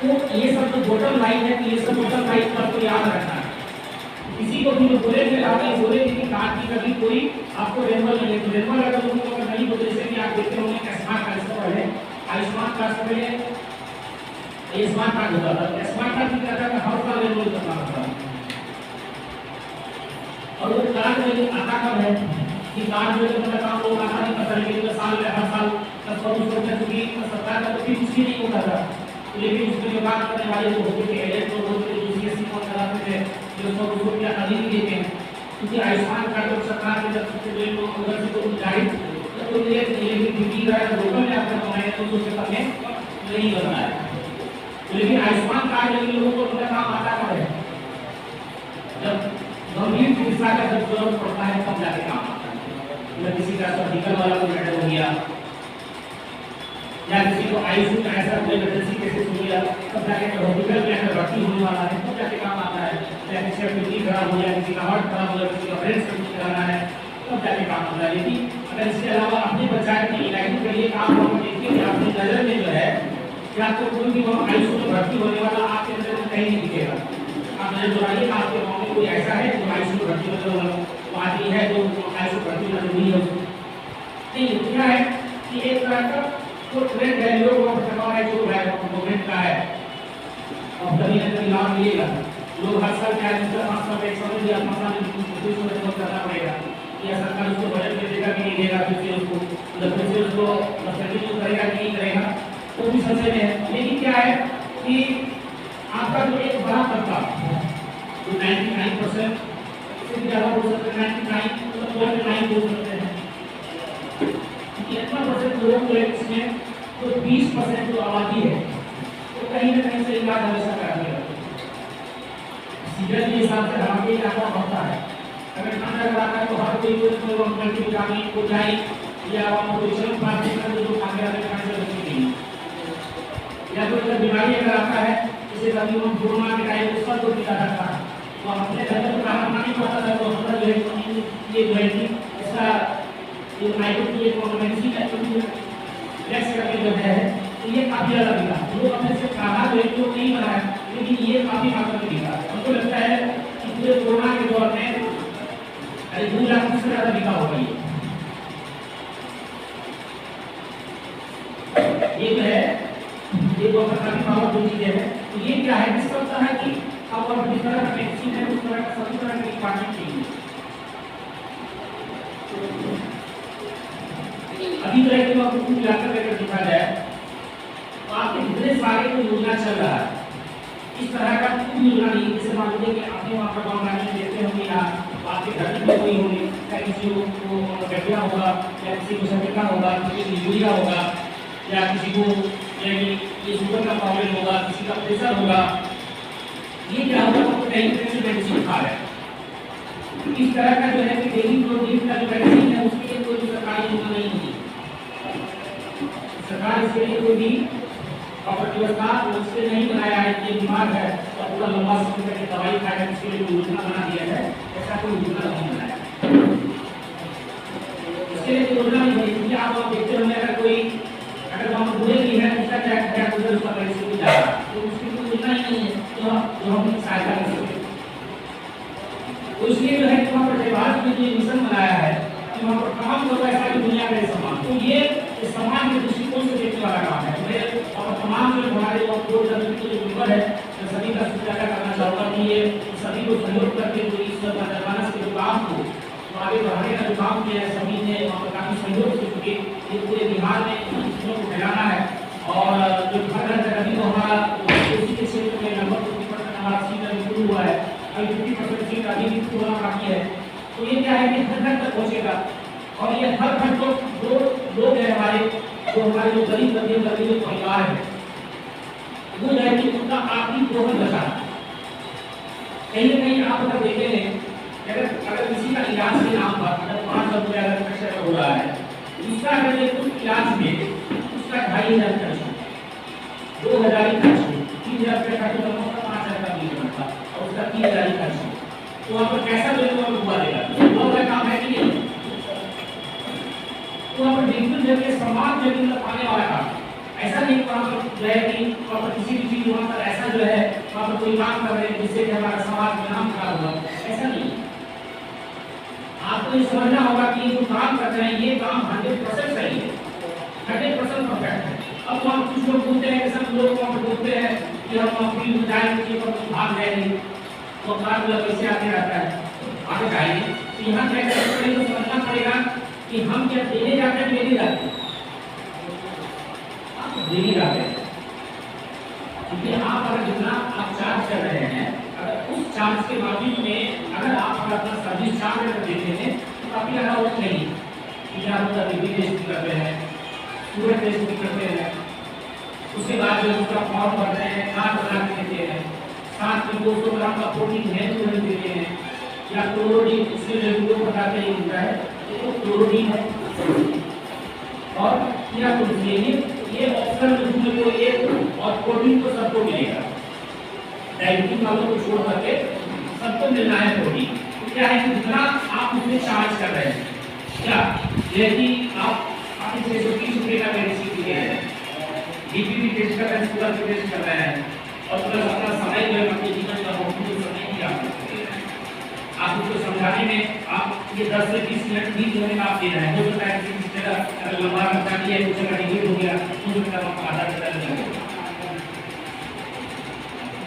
तो ये सब जो बॉटम लाइन है, ये सब बॉटम लाइन पर आपको याद रखना है। किसी को भी जो बोलेंगे आप ये बोलेंगे कि कार्ड की कभी कोई आपको रेनबल मिले, तो रेनबल अगर लोगों को नहीं बोलते, जैसे कि आप देखते होंगे स्मार्ट कार्ड से पहले, आयुष्मान कार्ड से पहले ये स्मार्ट कार्ड होता था। स्मार्ट कार्ड क्या था, हर साल रेनबल करना होता था। और वो कार्ड में आता कब है कि कार्ड जो है काम लोग आता नहीं करता, लेकिन साल में हर साल 10-20 रुपये चुकी सरकार का तो फिर कुछ भी नहीं होता था। लेकिन उसमें जो बात करने वाले जो होते थे एजेंट लोग होते थे, जो सीएससी को चलाते थे, जो 100 रुपया अधिक देते हैं, क्योंकि आयुष्मान कार्ड और सरकार के जब सबसे लोग उधर से तो जाहिर तो ये ड्यूटी का लोकल में आपने बनाया तो उससे पहले नहीं करना है। लेकिन आयुष्मान कार्ड लेने लोगों को उनका काम आता कब है, जब गंभीर चिकित्सा का जब जरूरत पड़ता है तब जाके काम आता है। किसी का सर्जिकल वाला कोई मैटर हो गया या किसी को आईसीयू का ऐसा कोई इमरजेंसी केसेस हो गया, तब जाके हॉस्पिटल में अगर भर्ती होने वाला है तब जाके काम आता है। या किसी का किडनी खराब हो गया, किसी का हार्ट खराब हो गया, किसी का ब्रेन सर्जरी कराना है तब जाके काम आता है। लेकिन अगर इसके अलावा अपने बच्चे के इलाज के लिए काम हम देखिए कि आपकी नजर में जो है कि आपको कोई भी आईसीयू में भर्ती होने वाला आपके नजर में कहीं नहीं दिखेगा। आप नजर दोहराइए, आपके गाँव में कोई ऐसा है जो आईसीयू में भर्ती होने वाला आदमी है जो आईसीयू भर्ती होने नहीं है नहीं। क्या है कि एक तरह का तो ट्रेंड है, लोग सरकार है जो है गवर्नमेंट का है और कभी ना कभी लाभ मिलेगा। लोग हर साल क्या है, 5 साल 1 साल या 5 साल में करना पड़ेगा या सरकार उसको बजट में देगा कि नहीं देगा, फिर उसको कंटिन्यू करेगा कि नहीं करेगा, तो भी समझ में है। लेकिन क्या है कि आपका जो एक बड़ा तबका जो 99% से ज़्यादा हो सकता है, 99.9 हो सकते हैं, इतना परसेंट लोगों को इसमें तो 20% जो आबादी है तो कहीं ना कहीं से इलाज हमेशा कराने लगता है। सीजन के हिसाब से हमारे इलाका बढ़ता है। अगर ठंडा इलाका है तो हर कोई मल्टी विटामिन को जाए या न्यूट्रिशन पार्टी का जो खाने वाले खाने से बचने के लिए या कोई बीमारी अगर आता है, जैसे कभी हम कोरोना के टाइम में सब को टीका लगता है तो अपने घर में खाना नहीं पड़ता था, तो हमारा जो है ये जो है कि इसका ये माइक्रो की एक मेडिसिन है लेक्स करके जो है तो ये काफी ज्यादा बिका। लोग अपने से खाना जो है तो नहीं बनाया, लेकिन ये काफी मात्रा में बिका। हमको लगता है कि पूरे कोरोना के दौर में 2 लाख से ज्यादा बिका होगा ये जो है ये बहुत काफी पावरफुल चीज है। तो ये क्या है, किस तरह है कि अब और जिस तरह का मेडिसिन है उस तरह का सभी तरह की रिक्वायरमेंट चाहिए। अभी तो एक आपको कुछ मिलाकर लेकर दिखा जाए तो आपके जितने सारे को योजना चल रहा है इस तरह का कोई योजना नहीं। जैसे मान लीजिए कि आपने वहाँ पर गाँव में देखते होंगे या आपके घर में कोई होगी, या किसी को गठिया होगा या किसी को सफेदा होगा, किसी को यूरिया होगा या किसी को ये शुगर का प्रॉब्लम होगा, किसी का प्रेशर होगा, ये क्या होगा आपको कहीं से मेडिसिन खा रहे हैं। इस तरह का जो है कि डेली प्रोटीन का जो मेडिसिन है उसके लिए कोई सरकारी योजना नहीं होगी। सरकार इसके लिए कोई भी प्रॉपर व्यवस्था उससे नहीं बनाया है। ये बीमार है और पूरा लंबा समय तक दवाई खाएगा, इसके लिए कोई योजना बना दिया है, ऐसा कोई योजना नहीं बनाया। इसके लिए योजना नहीं बनी क्योंकि आप देखते होंगे अगर कोई अगर वहाँ बुरे भी है उसका क्या उधर उसका पैसे भी जा रहा है तो उसकी कोई योजना ही नहीं है जो हम सहायता कर सकते। तो इसलिए जो है कि वहाँ पर भारत में जो मिशन बनाया है कि वहाँ पर तमाम लोग ऐसा कि दुनिया का समान, तो ये समाज के दृष्टिकोण से देखने वाला काम है। और तमाम जो हमारे जो मेंबर है तो सभी का शुक्रिया करना चाहूँगा कि ये सभी को सहयोग करके जो इस जनमानस के काम को आगे बढ़ाने का जो काम किया है सभी ने काफी सहयोग से, क्योंकि ये पूरे बिहार में इन चीज़ों को फैलाना है। और जो घर घर अभी तो हमारा कृषि के क्षेत्र में लगभग 50% हमारा सीट अभी शुरू हुआ है, अभी 50% सीट अभी भी होना बाकी है। तो ये क्या है कि घर घर तक पहुँचेगा और ये हर घर को जो लोग हैं हमारे जो गरीब मध्यम वर्गीय जो परिवार है वो है कि उनका आर्थिक दोहन बचा। कहीं ना कहीं आप अगर देखेंगे अगर किसी का इलाज के नाम पर अगर 500 रुपया अगर खर्च हो रहा है, उसका अगर कुछ इलाज में उसका 2500 खर्च हो, 2000 खर्च हो, 3000 रुपये खर्च हो, 5000 का बिल बनता और उसका 3000 खर्च हो, तो वहाँ पर कैसा जो है वो हुआ देगा वो काम है कि नहीं। तो वहाँ पर बिल्कुल जब ये समाज जब पाने वाला काम ऐसा नहीं वहाँ पर जो है कि किसी भी चीज वहाँ पर ऐसा जो है वहाँ पर कोई काम कर रहे हैं जिससे कि हमारा समाज में नाम खराब हुआ, ऐसा नहीं। आपको ये समझना होगा कि जो काम कर रहे हैं ये काम 100% सही है, 100% परफेक्ट है। अब वहाँ कुछ लोग बोलते हैं, सब लोग वहाँ पर बोलते हैं कि हम अपनी जाएंगे कि पर भाग जाएंगे, तो कार कैसे आते रहता है आगे जाएंगे। तो यहाँ क्या करना पड़ेगा, समझना पड़ेगा कि हम क्या देने जाते हैं, लेने जाते हैं, देने जाते हैं। क्योंकि आप अगर जितना आप चार्ज कर रहे हैं, अगर उस चार्ज के मामले में अगर आप अगर अपना सर्विस चार्ज अगर देते हैं तो काफी ज़्यादा वो नहीं कि आप उसका बिजली टेस्ट भी करते हैं, सूरज टेस्ट भी करते हैं, उसके बाद जो उसका फॉर्म भरते हैं, खाद बना के देते हैं, साथ में 200 ग्राम का प्रोटीन है तो नहीं देते हैं, या क्लोरोडीन, इसमें जो बताते हैं होता है तो क्लोरोडीन है और या कुछ ये ऑप्शन दूध को एक और प्रोटीन को सबको मिलेगा, डायबिटीज वालों को छोड़ करके सबको मिलना है प्रोटीन। क्या है कि जितना आप उसमें चार्ज कर रहे हैं, क्या यदि आप 630 रुपये का मेडिसिन लिए हैं, बीपी भी टेस्ट कर रहे हैं, शुगर भी टेस्ट कर रहे हैं और प्लस अपना समय जो है अपने जीवन का बहुत कुछ समय भी आप आप उसको समझाने में आप ये 10 से 20 मिनट 20 मिनट आप दे रहे हैं। हो सकता है किसी जगह अगर लंबा रखा दिया है, कुछ जगह डिलीट हो गया, तो उसका आधा घंटा लगेगा।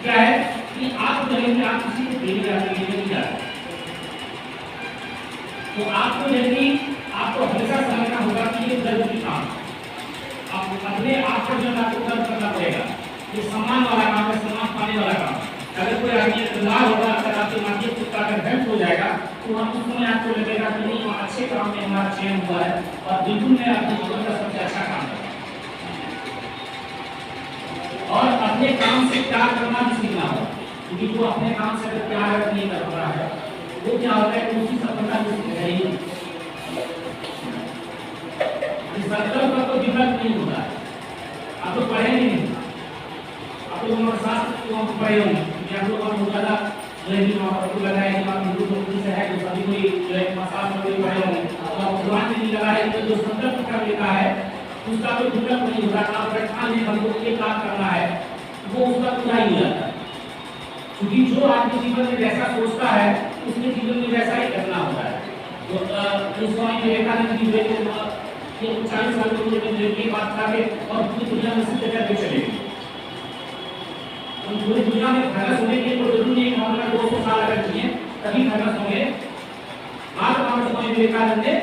क्या है कि आप करेंगे, आप किसी को देने जाते हैं, नहीं जाते, तो आपको यदि आपको हमेशा समझना होगा कि ये जरूरी काम आप अपने आप पर जो आपको कर्म करना पड़ेगा, ये सम्मान वाला काम है, सम्मान पाने वाला काम। अगर कोई आदमी लाभ होगा, अगर आपके माध्यम से अगर हेल्प हो जाएगा तो हम उस समय आपको लगेगा कि नहीं वहाँ अच्छे काम में हमारा चयन हुआ है और बिल्कुल मैं अपने जीवन का सबसे अच्छा काम करूँ। और अपने काम से प्यार करना भी सीखना होगा, क्योंकि जो अपने काम से अगर प्यार अगर नहीं कर रहा है वो क्या होता है कि उसकी सफलता भी सीख रही है, संकल्प का तो विकल्प नहीं होता है। आप तो पढ़े नहीं, आप लोग हमारे साथ पढ़े होंगे, आप लोग बहुत ज़्यादा आपको लगा है कि आप हिंदू संस्कृति से है तो सभी कोई जो है मसाज में पढ़े होंगे, तो आप भगवान ने नहीं लगा है कि जो संकल्प कर लेता है उसका कोई विकल्प नहीं होता। आप बैठा नहीं, हमको ये काम करना है, वो उसका पूरा ही हो जाता है। क्योंकि जो आदमी जीवन में जैसा सोचता है उसके जीवन में वैसा ही करना होता है। तो स्वामी विवेकानंद जी ये 40 साल की उम्र में ये बात था कि और पूरी दुनिया में सिद्ध करके चलेगी। पूरी दुनिया में फेमस होने के लिए तो जरूरी नहीं कि हमारा 200 साल अगर जिए तभी फेमस होंगे। आज हमारे स्वामी विवेकानंद ने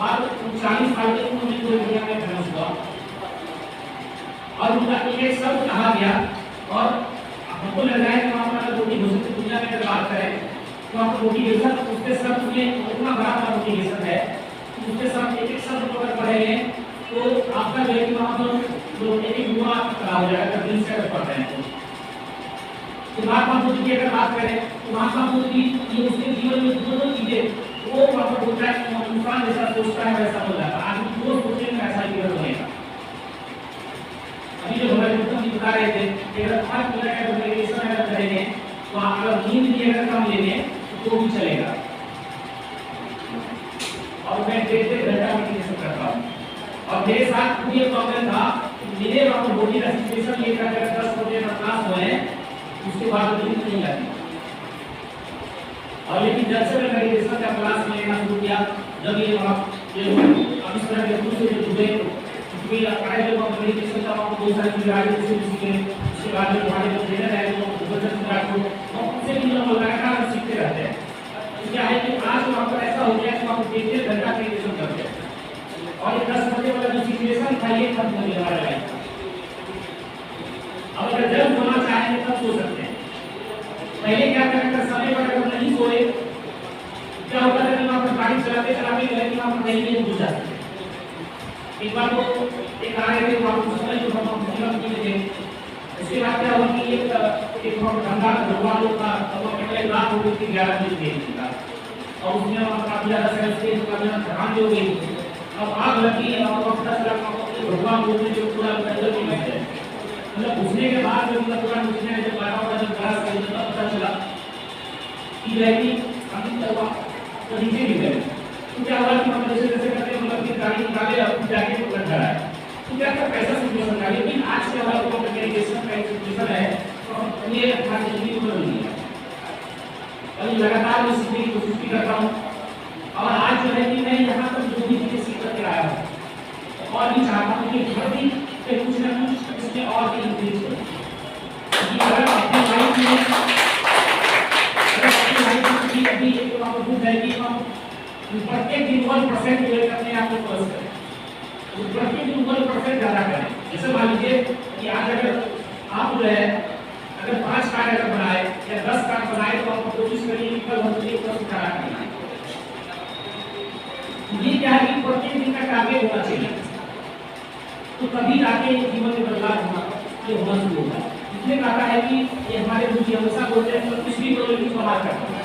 आज 40 साल की उम्र में पूरी दुनिया में फेमस हुआ और उनका एक शब्द कहा गया और हमको लग रहा है कि हमारा मोटिवेशन दुनिया में अगर बात करें तो आपको मोटिवेशन उसके शब्द में उतना बड़ा मोटिवेशन है, उसके साथ एक शब्द अगर पढ़ेंगे तो आपका जो है कि वहाँ पर जो एक युवा खड़ा हो जाएगा दिल से अगर पढ़ रहे हैं तो महात्मा बुद्ध की अगर बात करें तो महात्मा बुद्ध की ये उसके जीवन में दोनों चीजें वो वहाँ पर होता है कि इंसान जैसा सोचता है वैसा हो जाता है, आदमी जो सोचेगा वैसा ही होगा। अभी जो हमारे बुद्ध जी बता रहे थे कि अगर 5 मिनट का मेडिटेशन अगर करेंगे तो आप अगर नींद भी अगर कम लेंगे तो भी चलेगा। और मैं 1.5 घंटा मेडिटेशन करता हूँ और मेरे साथ ये प्रॉब्लम था, मेरे वहाँ पर बॉडी का सिचुएशन ये था कि 10 बजे का क्लास हुए उसके बाद नींद नहीं आती। और लेकिन जब से मैं मेडिटेशन का क्लास लेना शुरू किया, जब ये अब इस तरह के दूसरे जो जुड़े क्योंकि पढ़ाई जब हम मेडिटेशन का आपको बहुत सारी चीज़ें आगे से सीखे, उसके बाद जो हमारे जो ट्रेनर है वो जबरदस्त को उनसे भी हम लगातार सीखते रहते हैं। तो क्या है कि आज वहाँ पर ऐसा हो गया कि हम 1.5 घंटा मेडिटेशन करते हैं और ये 10 बजे वाला जो सिचुएशन था ये खत्म होने वाला है। अब अगर जब होना चाहेंगे तब सो सकते हैं। पहले क्या करते थे, समय पर अगर नहीं सोए क्या होता था कि वहाँ पर गाड़ी चलाते चलाते गए कि वहाँ पर नहीं घुस जाते। एक बार वो एक आ रहे थे वहाँ पर समय जो हम जीवन जी थे, उसके बाद क्या हुआ कि एक ठंडा भगवान लोग का पहले रात हो गई थी 11 बजे का और उसमें वहाँ काफ़ी ज़्यादा से थकान हो गई। अब आग लगी और पता चला भगवान लोग ने जो पूरा अंदर में बैठे मतलब घुसने के बाद जो पूरा घुसने जब 12 बजे पता चला कि वही हम तो नीचे भी गए। तो क्या हुआ कि हम जैसे जैसे करते हैं मतलब कि गाड़ी निकाले और जाके पकड़ रहा है तो क्या पैसा सिचुएशन था। लेकिन आज के हमारे मेडिटेशन का एक सिचुएशन है लगातार मैं सीखने की कोशिश भी करता हूँ। और आज जो है कि मैं यहाँ पर जो भी चीजें सीख करके आया हूँ और भी चाहता हूँ कि हर दिन कुछ ना कुछ इसमें और भी इंक्रीज हो। अगर अपनी लाइफ में अभी एक तो आपको है कि हम प्रत्येक दिन 1% जो है अपने आप को प्लस करें, प्रत्येक दिन 1% ज़्यादा करें। जैसे मान लीजिए कि आज अगर आप जो है अगर 5 कार्ड अगर बनाए या 10 कार्ड बनाए तो आपको कोशिश करिए कि कल हम लोग 1% करना। ये क्या है कि प्रत्येक दिन का टारगेट होना चाहिए, तो तभी जाके जीवन में बदलाव होना शुरू होगा। इसलिए कहा है कि ये हमारे गुरु हमेशा बोलते हैं कि कुछ भी करो लेकिन कमाल करना।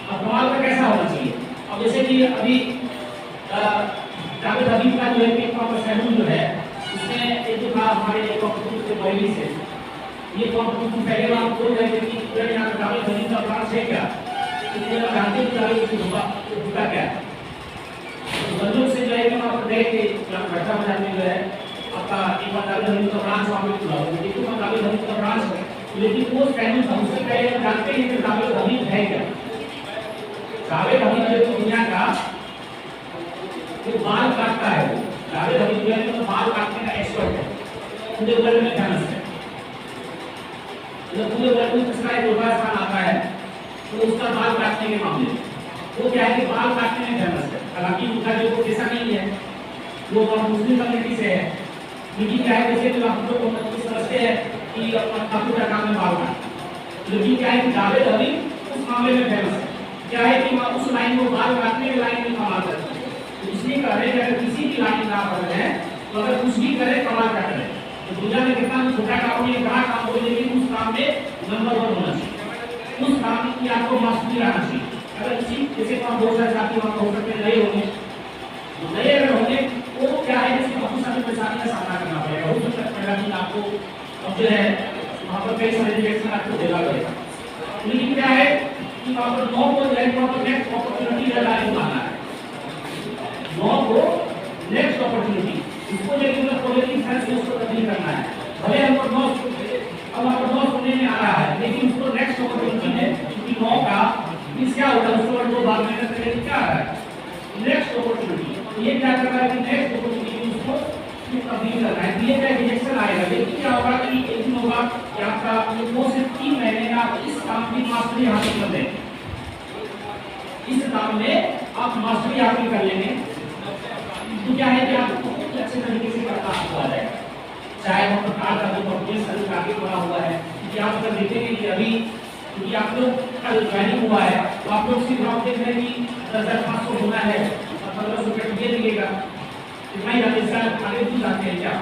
अब कमाल का कैसा होना चाहिए? अब जैसे कि अभी जावेद हबीब का जो है एक शेड्यूल जो है उसमें एक जो था हमारे एक कॉम्पिटिशन से बॉडी से ये कॉम्पिटिशन पहले आप बोल रहे थे कि पूरे यहाँ का जावेद हबीब का ब्रांच है क्या, इसलिए आप जानते हैं जावेद हबीब होगा क्या। तो बंदूक से जो है कि वहाँ पर गए थे घटना बनाने जो है आपका एक बार जावेद हबीब का ब्रांच वहाँ पे खुला हुआ, देखो वहाँ जावेद हबीब का ब्रांच है, लेकिन वो शेड्यूल हमसे पहले जानते हैं कि जावेद हबीब है क्या। जावेद हबीब जो दुनिया का जो बाल काटता है, जावेद हबीब जो है तो बाल काटने का एक्सपर्ट है, पूरे वर्ल्ड में फेमस है। जब पूरे वर्ल्ड में किसका एक लोगा स्थान आता है तो उसका बाल काटने के मामले में वो क्या है कि बाल काटने में फेमस है। हालांकि उनका जो पैसा नहीं है वो मुस्लिम कम्युनिटी से है, लेकिन क्या है जैसे तो हम लोग समझते हैं कि ठाकुर का काम है बाल काटना, लेकिन क्या है कि जावेद हबीब उस मामले में फेमस है। क्या है कि उस लाइन को बाल काटने की लाइन में कमाल करते हैं। तो इसलिए कह रहे हैं कि अगर किसी भी लाइन का पढ़ रहे हैं तो अगर कुछ भी करे कमाल का करें। तो दुनिया में कितना छोटा काम है बड़ा काम हो, लेकिन उस काम में नंबर 1 होना चाहिए, उस काम की आपको मास्टरी आना चाहिए। अगर किसी जैसे तो हम बहुत सारे साथी वहाँ हो सकते नए होंगे, तो नए अगर होंगे वो क्या है जैसे बहुत सारी परेशानी का सामना करना पड़ेगा। हो सकता है पहला दिन आपको अब जो है वहाँ पर कई सारे रिजेक्शन आपको देना पड़ेगा, लेकिन क्या है कि वहाँ पर 9 को जो है वहाँ पर नेक्स्ट अपॉर्चुनिटी डायरेक्ट मानना है, 9 को नेक्स्ट अपॉर्चुनिटी इसको लेकर मतलब पॉलिटिक्स साइंस में उसको तब्दील करना है। भले हमको 9 अब आपको 9 सुनने में आ रहा है, लेकिन उसको नेक्स्ट अपॉर्चुनिटी है क्योंकि 9 का मींस क्या होता है उसको और 2 बार मेहनत करके क्या है नेक्स्ट अपॉर्चुनिटी। ये क्या कर रहा है कि नेक्स्ट अपॉर्चुनिटी उसको तब्दील करना है। ये क्या रिजेक्शन आएगा, लेकिन क्या होगा कि एक दिन होगा कि आपका 2 से 3 महीने में आप इस काम की मास्टरी हासिल कर लेंगे, इस काम में आप मास्टरी हासिल कर लेंगे तो क्या है कि आपको बहुत अच्छे तरीके से करना आपको आ जाएगा। चाहे वो प्रकार का जो कंपनी सर्विस आगे बढ़ा हुआ है, क्योंकि आप अगर देखेंगे कि अभी क्योंकि आप लोग कल ज्वाइनिंग हुआ है तो आप लोग सिर्फ आप देख रहे हैं कि 10,500 होना है और 1500 रुपये ये मिलेगा, इतना ही हम इसका आगे भी जाते हैं क्या,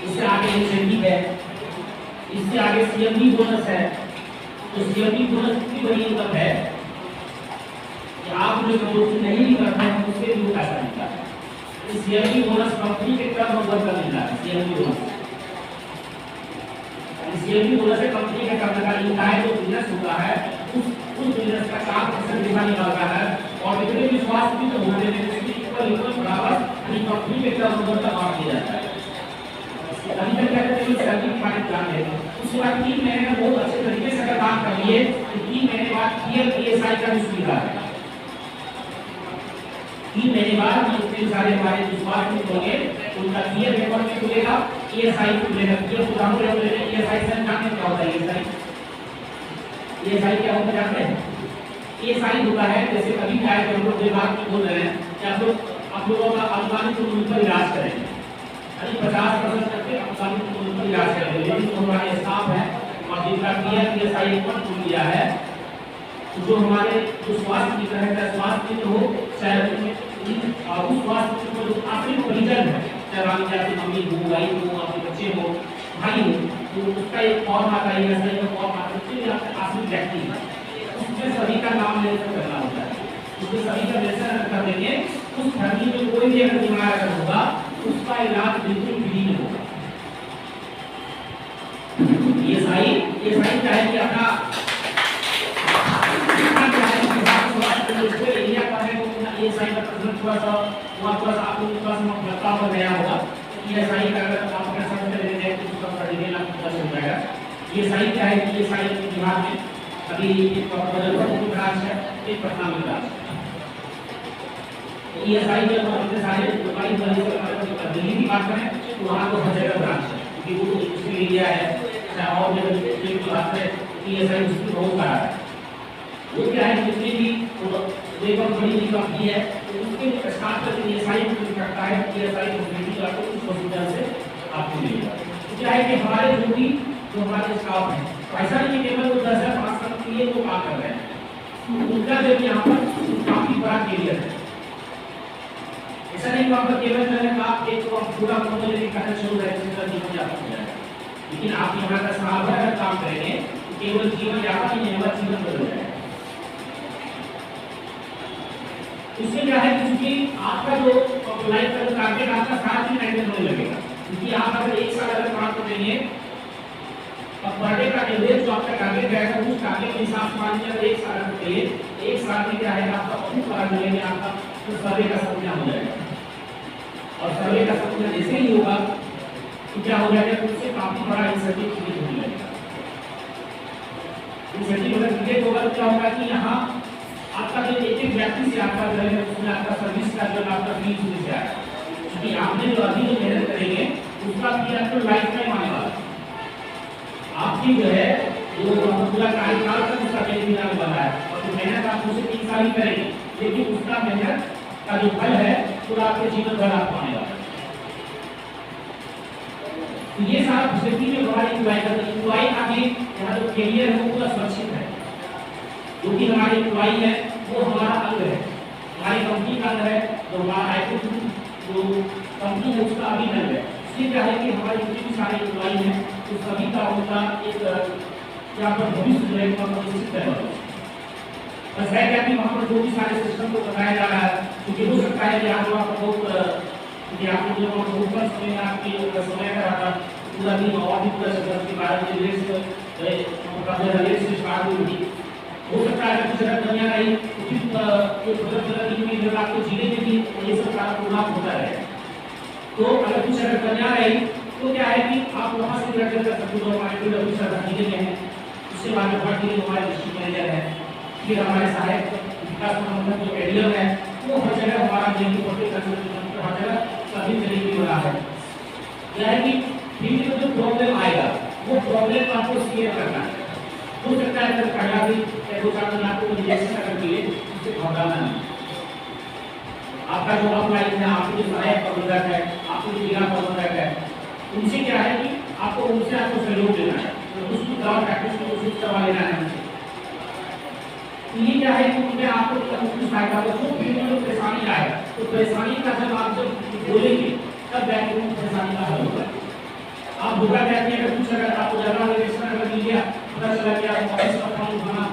इससे आगे इंसेंटिव है, इससे आगे सीएमडी बोनस है। तो सीएमडी बोनस कितनी बड़ी इनकम है कि आप जो दोस्ती नहीं भी करते हैं उसके भी पैसा मिलता है। इस सीएमडी बोनस कंपनी के टर्न ओवर का मिलता है। सीएमडी बोनस सीएमडी बोनस है कंपनी के टर्न का मिलता है, जो बिजनेस होता है उस बिजनेस का 4% दिखा निकालता है और इतने विश्वास भी तो होने में इक्वल बराबर कंपनी के टर्न ओवर का बांट दिया जाता है। अभी तक क्या कहते हैं सैलरी डिपार्टमेंट प्लान है, उसके बाद 3 महीने में बहुत अच्छे तरीके से अगर काम कर लिए तो 3 महीने बाद पीएसआई का भी सुविधा है। 3 महीने बाद इतने सारे हमारे विश्वास में होंगे उनका पीएफ रिकॉर्ड में खुलेगा, ईएसआई खुलेगा। पीएफ उदाहरण ले लेते हैं, ईएसआई से जानते क्या होता है ईएसआई? ईएसआई क्या होता है जानते हैं? ईएसआई होता है जैसे कभी क्या है हम लोग विभाग में बोल रहे हैं कि आप लोगों का अनुमानित उम्र पर इलाज करेंगे, यानी 50% तक के अनुमानित उम्र पर इलाज करेंगे, लेकिन हमारे स्टाफ है और जिनका ईएसआई रिकॉर्ड खुल गया है जो हमारे जो स्वास्थ्य मित्र है, स्वास्थ्य मित्र हो चाहे उस स्वास्थ्य मित्र को जो आपके परिजन है, चाहे आपकी आपकी मम्मी हो, भाई हो, आपके बच्चे हो, भाई हो, तो उसका एक फॉर्म आता है, ईएसआई का फॉर्म आता है, उसके लिए आपके आश्रित व्यक्ति है, उसमें सभी का नाम मेंशन करना होता है। उसमें सभी का मेंशन कर देंगे, उस फैमिली में कोई भी अगर बीमार अगर होगा उसका इलाज बिल्कुल फ्री में होगा। ईएसआई चाहे कि अपना एरिया का है तो ईएसआई का प्रेजेंट थोड़ा सा आपको थोड़ा सा लगता होगा नया होगा। ईएसआई का अगर आप अपना सर्टिफिकेट ले लेंगे तो उसका सर्टिफिकेट आपको पता चल जाएगा। ये साइड क्या है कि ये साइड बिहार में अभी एक बदलपुर में ब्रांच है, एक पटना में ब्रांच है। ये साइड जब हम इतने सारे दुकानी दिल्ली की बात करें तो वहाँ तो हर जगह ब्रांच है, क्योंकि वो उसके एरिया है और जगह की बात करें कि ये साइड उसकी बहुत बड़ा है। वो क्या है जितनी भी लेबर बड़ी कंपनी है तो उसके स्टार्ट करके ये साइड करता है, ये साइड फैसिलिटी जो आपको उस हॉस्पिटल से आपको मिलेगा। तो क्या है कि हमारे जो हमारे स्टाफ है तो ऐसा नहीं केवल वो 10,000 साल के लिए वो काम कर रहे हैं, उनका जो यहाँ पर काफी बड़ा कैरियर है। ऐसा नहीं वहाँ पर केवल जो है आप एक तो पूरा करना शुरू करेंगे तो जीवन यापन हो जाएगा, लेकिन आप यहाँ का साल भर अगर काम करेंगे तो केवल जीवन यापन ही नहीं होगा, जीवन बदल जाएगा। इससे क्या है क्योंकि आपका जो लाइफ का जो टारगेट आपका सारा दिन मेंटेन होने लगेगा, क्योंकि आप अगर एक साल अगर काम करेंगे अब पर डे का एवरेज जो आपका टारगेट रहेगा उस टारगेट के हिसाब से मान लीजिए एक साल के लिए एक साल में क्या है आपका बहुत बड़ा मिलेगा, आपका तो सर्वे का समझना हो जाएगा। और सर्वे का समझना जैसे ही होगा तो क्या हो जाएगा, उससे काफी बड़ा इंसेंटिव क्रिएट होने लगेगा। इंसेंटिव अगर क्रिएट होगा तो क्या होगा कि यहाँ आपका जो एक एक व्यक्ति से आपका जो है उसमें आपका सर्विस का जो आपका फीस मिल जाएगा, क्योंकि आपने जो अभी जो मेहनत करेंगे उसका भी आपको लाइफ टाइम आने वाला है। आपकी जो है जो पूरा कार्यकाल तक उसका बेनिफिट आने वाला है, और जो मेहनत आप उसे 3 साल ही करेंगे लेकिन उसका मेहनत का जो फल है पूरा आपके जीवन भर आपको आने वाला है। तो ये सारा फैसिलिटी में हमारी एम्प्लॉय का भी यहाँ जो कैरियर है वो पूरा सुरक्षित है, जो कि हमारे एम्प्लॉय है वो हमारा अंग है, हमारी कंपनी का अंग है, जो हमारा आईटी जो कंपनी है उसका अभी अंग है। इसलिए क्या है कि हमारे जितने भी सारे एम्प्लॉय हैं तो सभी का उनका एक यहाँ पर भविष्य जो है निश्चित है। बस है क्या कि वहाँ पर जो भी सारे सिस्टम को बताया जा रहा है, क्योंकि हो सकता है कि आप वहाँ पर बहुत क्योंकि आपको जो ऊपर समय में आपकी समय का रहा पूरा दिन और भी पूरा सिस्टम के बारे में लेट से स्टार्ट हुई। हो सकता है कुछ अगर दुनिया रही तो आपको जीने में भी ये सब सारा प्रोग्राम होता है। तो अगर कुछ अगर दुनिया रही तो क्या है कि आप वहाँ से कर सकते हो, हमारे फील्ड ऑफिसर जीने में है, उसके बाद डिपार्टमेंट के हमारे डिस्ट्रिक्ट मैनेजर है, फिर हमारे सहायक विकास प्रबंधक जो एडीएम है वो हर जगह हमारा जेएमपी प्रोटेक्ट हर जगह सभी तरीके हो रहा है। क्या है कि फील्ड में जो प्रॉब्लम आएगा वो प्रॉब्लम को आपको शेयर करना है। हो सकता है अगर पहला भी 2-4 दिन आपको रिजेक्शन अगर मिले उससे घबराना नहीं। आपका जो अपलाइन है, आपके जो सहायक प्रबंधक है, आपके जो जिला प्रबंधक है, उनसे क्या है कि आपको उनसे आपको सहयोग लेना है, तो उसकी दवा प्रैक्टिस को कोशिश करवा लेना है। ये क्या है कि उनमें आपको उसकी सहायता को परेशानी आए तो परेशानी का जब आप जब बोलेंगे तब बैठ परेशानी का हल होगा। आप होगा क्या कि अगर कुछ अगर आपको जगह रजिस्टर अगर मिल गया पता चला कि आप ऑफिस का फॉर्म भरना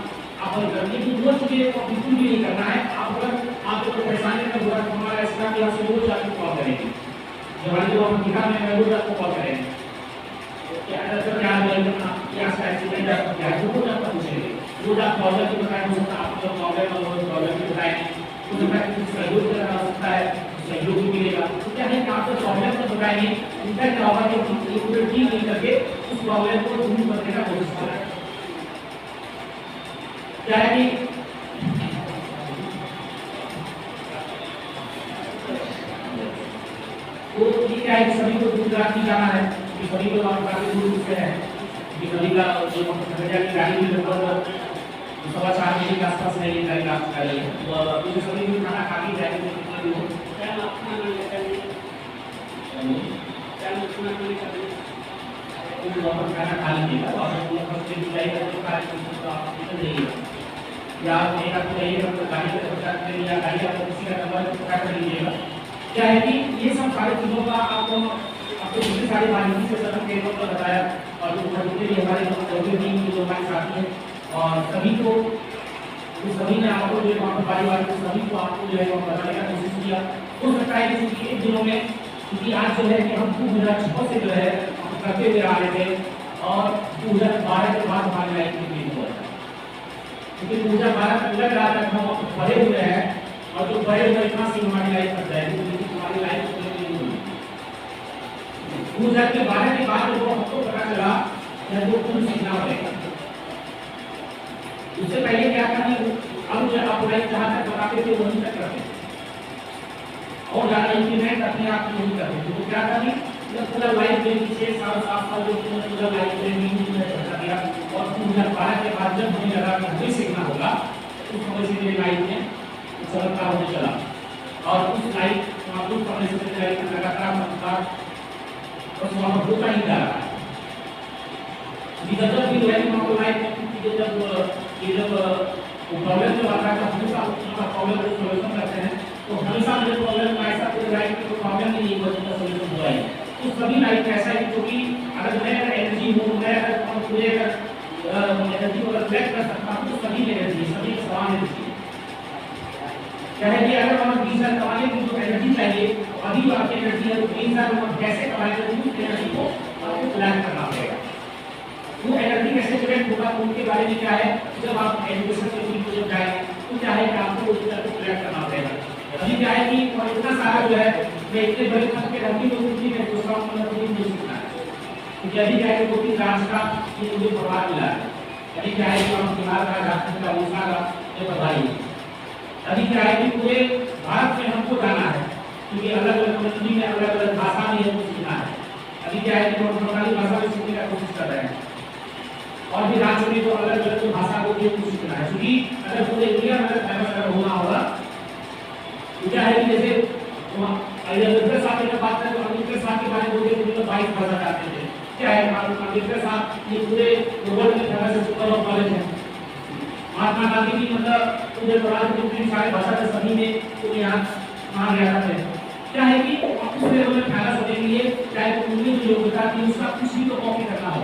आप करने की वो चीजें को बिल्कुल भी नहीं करना है। आप अगर आपको परेशानी का बुरा हमारा इसका कि आपसे रोज आपको कॉल करेंगे, जब हमारी जो हम दिखा में रोज आपको कॉल करेंगे क्या क्या क्या एक्सीडेंट है क्या रोज आपको पूछेंगे, रोज आप प्रॉब्लम की बताएं, हो सकता है आपको प्रॉब्लम और प्रॉब्लम की बताएं, हो सकता है कुछ सहयोग करना हो सकता है सहयोग भी मिलेगा। तो क्या है कि आप जो प्रॉब्लम को बताएंगे उनका क्या होगा कि पूरे टीम मिल करके उस प्रॉब्लम को दूर करने का कोशिश करें। क्या है कि तो ये क्या है कि सभी को दूर राखी जाना है, कि सभी को आप काफी दूर से है कि सभी का जो खगड़िया की गाड़ी भी लगभग 4:15 बजे के आसपास में ये गाड़ी रात का रही है, तो मुझे सभी को खाना खा के जाएंगे तो कितना भी हो खाना खा लीजिएगा और जाइएगा तो या एक आपको जाइएगा तो गाड़ी का पता करिए या गाड़ी आपको किसी का नंबर पता कर लीजिएगा। क्या है कि ये सब सारी चीज़ों का आपको जितनी सारी बारीकी से सब टेबल पर बताया और जो जितने भी हमारे टीम की जो हमारे साथी हैं और सभी को सभी ने आपको जो वहाँ पर परिवार को सभी को आपको जो है बताने का कोशिश किया। हो सकता है कि इन दिनों में क्योंकि आज जो है कि हम 2006 से जो है करते हुए आ रहे थे और 2012 के बाद हमारी लाइफ में चेंज हुआ है, क्योंकि 2012 तक लग रहा था हम बड़े हुए हैं और जो बड़े हुए इतना सी हमारी लाइफ कर जाएगी, लेकिन हमारी लाइफ नहीं हुई। 2012 के बाद जो हमको पता चला या जो कुछ सीखना पड़ेगा। उससे पहले क्या करना, अब जो आप लाइफ जहाँ तक बताते थे वहीं तक करते और ज़्यादा इंप्लीमेंट अपने आप में नहीं करते। तो क्या करें, जब पूरा लाइफ में 6 साल 7 साल जो पूरा लाइफ में चर्चा किया और 2012 के बाद जब हमें लगा कि हमें सीखना होगा, उस समय से मेरी लाइफ में चमत्कार होने चला और उस लाइफ उस समय से मेरी लाइफ में लगातार चमत्कार और वहाँ होता ही जा रहा है। जब भी लाइफ में लाइफ में जब प्रॉब्लम जो आता है हमेशा प्रॉब्लम को सॉल्यूशन करते हैं, तो हमेशा मुझे प्रॉब्लम ऐसा पूरी लाइफ में प्रॉब्लम नहीं है जिसका सॉल्यूशन हुआ है। तो सभी लाइफ ऐसा है क्योंकि अगर मैं एनर्जी हूँ, मैं अगर पूरे एनर्जी को रिफ्लेक्ट कर सकता हूँ तो सभी एनर्जी सभी समान एनर्जी क्या है कि अगर हम 20 हज़ार कमाने की जो एनर्जी चाहिए अभी आपकी एनर्जी है तो 20 हज़ार हम कैसे कमाएंगे, उस एनर्जी को आपको प्लान करना पड़ेगा। वो एनर्जी कैसे जनरेट होगा उनके बारे में क्या है, जब आप एजुकेशन के फील्ड में जब जाएंगे तो क्या है कि आपको उस तरह से प्लान करना पड़ेगा। अभी क्या है कि इतना सारा जो है मैं इतने बड़े पद पे रहती हूँ कि मैं दूसरा मतलब नहीं सीखना है, क्योंकि अभी क्या है कि 2-3 राज्य का ये मुझे प्रभाव मिला है। अभी क्या है कि हम बिहार का, झारखंड का, उड़ीसा का ये प्रभावी है। अभी क्या है कि पूरे भारत में हमको जाना है क्योंकि अलग अलग कंट्री में अलग अलग भाषा में हमको सीखना है। अभी क्या है कि हम बंगाली भाषा में सीखने का कोशिश कर रहे हैं और भी राज्यों में जो अलग अलग भाषा को सीखना है, क्योंकि अगर पूरे इंडिया में फेमस अगर होना होगा तो क्या है कि जैसे अम्बेडकर साहब की बात करें तो अम्बेडकर साहब के बारे में बोलते थे तो 22 भाषा जानते थे। क्या है अम्बेडकर साहब ये पूरे वर्ल्ड में फेमस सुपर ऑफ नॉलेज है। महात्मा गांधी की मतलब पूरे भारत सारे भाषा के सभी में तो यहाँ कहा गया था। क्या है कि उस लेवल में फेमस होने के लिए चाहे उनकी जो योग्यता थी उसका कुछ भी तो कॉपी करना हो।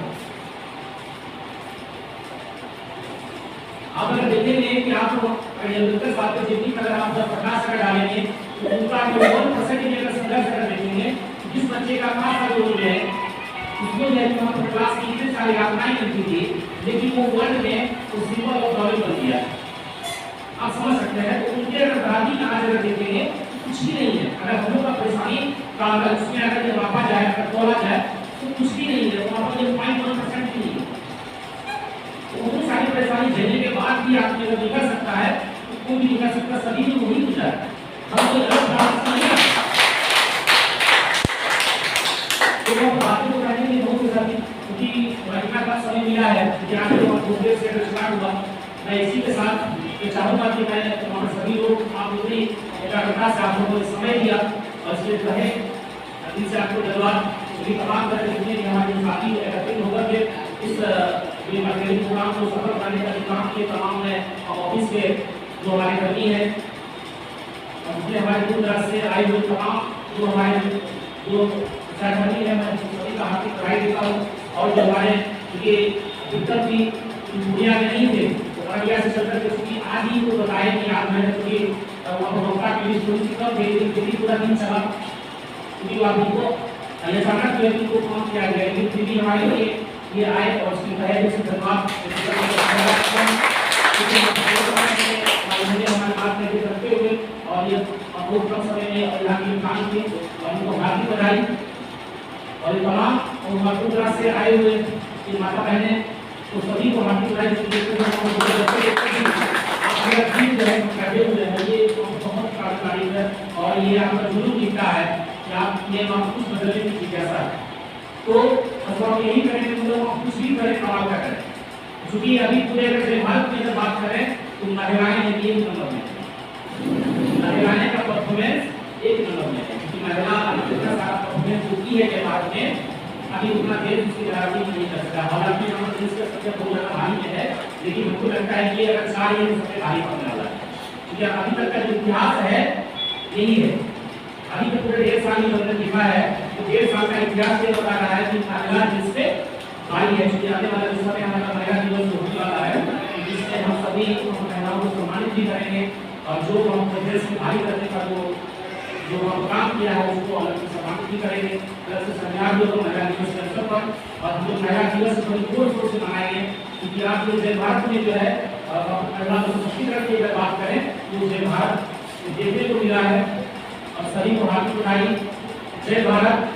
आप अगर देखेंगे कि आप अम्बेडकर साहब के जितनी अगर आप 50 अगर डालेंगे तो उनका 1% की अगर संघर्ष कर देखेंगे जिस बच्चे का 5 साल उम्र है उसको जो है तो क्लास की इतने सारी यातनाएं मिलती थी लेकिन वो वर्ल्ड में तो सिंपल और नॉलेज बन गया। आप समझ सकते हैं तो उनके अगर दादी का आज अगर देखेंगे कुछ भी नहीं है। अगर हम लोग का परेशानी का अगर उसमें अगर जब मापा जाए अगर तोला जाए तो कुछ भी नहीं है, वहाँ पर 0.1% भी नहीं है। वो सारी परेशानी झेलने के बाद भी आदमी अगर निकल सकता है तो कोई भी निकल सकता, सभी लोग वही गुजरा है। हम कोई अलग बात नहीं है तो वो बातें तो कहने में बहुत ज़्यादा क्योंकि महिला का समय मिला है कि आज जो दूसरे से स्टार्ट हुआ। मैं इसी के साथ ये चाहूँगा कि मैं हमारे सभी लोग आप लोग एकाग्रता से आप लोगों ने समय दिया और इसलिए कहे दिल से आपको धन्यवाद। सभी तमाम तरह के जितने भी हमारे साथी एकत्रित होकर के इस ये मार्केटिंग प्रोग्राम को सफल करने का काम किए तमाम है ऑफिस के जो हमारे कर्मी हैं और जितने हमारे दूर दराज से आए हुए तमाम जो हमारे जो सहकर्मी हैं, मैं सभी का हार्दिक बधाई देता हूँ। और जो हमारे ये दिक्कत भी दुनिया में नहीं थे तो अररिया से चल करके क्योंकि आज ही को बताए कि आज मैंने क्योंकि ममता की लिस्ट थोड़ी सी कम थी पूरा दिन चला क्योंकि वो आदमी को अचानक जो है को काम किया गया लेकिन फिर भी हमारे लिए ये आए और उसकी तैयारी से धन्यवाद हमारे बात में करते हुए और ये बहुत कम समय में और यहाँ की काम की और उनको हार्दिक बधाई। और ये तमाम मथुरा से आए हुए ये माता बहने तो सभी को हार्दिक बधाई। ये बहुत कार्यकारी है और ये आपका जुनून दिखता है कि आप ये कुछ बदलने की जिज्ञासा है। तो हम यही करेंगे मतलब कुछ भी करें कमाल का करें, क्योंकि अभी पूरे अगर भारत में जब बात करें तो महिलाएं हैं 1 नंबर में, महिलाएं का परफॉर्मेंस 1 नंबर में है क्योंकि महिला इतना सारा परफॉर्मेंस होती है कि भारत में अभी उतना देश उसकी बराबरी नहीं कर सकता। हालांकि हमारे देश का सबसे बहुत ज़्यादा भारी में है लेकिन हमको लगता है कि अगर 4 ये सबसे भारी पड़ने वाला है क्योंकि अभी तक का जो इतिहास है यही है। अभी तक पूरे 1.5 साल हमने लिखा है तो 1.5 साल का इतिहास ये बता रहा है कि महिला जिस पे भारी है क्योंकि आने वाले समय हमारा महिला दिवस होने वाला है जिससे हम सभी महिलाओं को सम्मानित भी करेंगे और जो हम प्रदेश में भारी करने का जो हम काम किया है उसको अलग से सम्मानित भी करेंगे। अलग से संज्ञान जो महिला दिवस के अवसर पर और हम लोग महिला दिवस बड़ी जोर शोर से मनाएंगे क्योंकि आप जो जय भारत में जो है महिला को सशक्तिकरण की अगर बात करें तो जय भारत देखने को मिला है और सभी को हार्दिक बधाई। जय भारत।